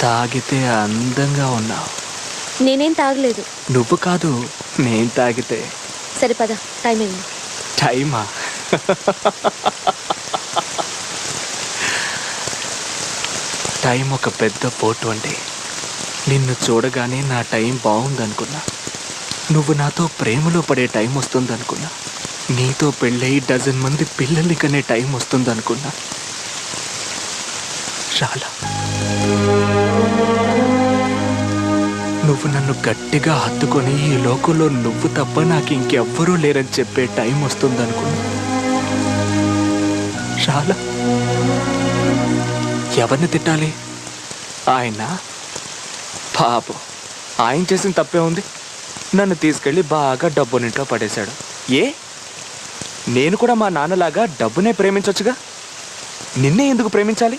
తాగితే అందంగా ఉన్నావు. నేనేం తాగలేదు. నువ్వు కాదు, నేను తాగితే. సరే పద, టైం అయింది. టైమా? టైం ఒక పెద్ద పోటు అండి. నిన్ను చూడగానే నా టైం బాగుందనుకున్నా. నువ్వు నాతో ప్రేమలో పడే టైం వస్తుందనుకున్నా. నీతో పెళ్ళై డజన్ మంది పిల్లల్ని కనే టైం వస్తుందనుకున్నా. చాలా. నువ్వు నన్ను గట్టిగా హత్తుకొని ఈ లోకంలో నువ్వు తప్ప నాకు ఇంకెవ్వరూ లేరని చెప్పే టైం వస్తుందనుకున్నా. చాలా. ఎవరిని తిట్టాలి? ఆయన పాపం, ఆయన చేసిన తప్పే ఉంది. నన్ను తీసుకెళ్ళి బాగా డబ్బునింట్లో పడేశాడు. నేను కూడా మా నాన్నలాగా డబ్బునే ప్రేమించొచ్చుగా. నిన్నే ఎందుకు ప్రేమించాలి?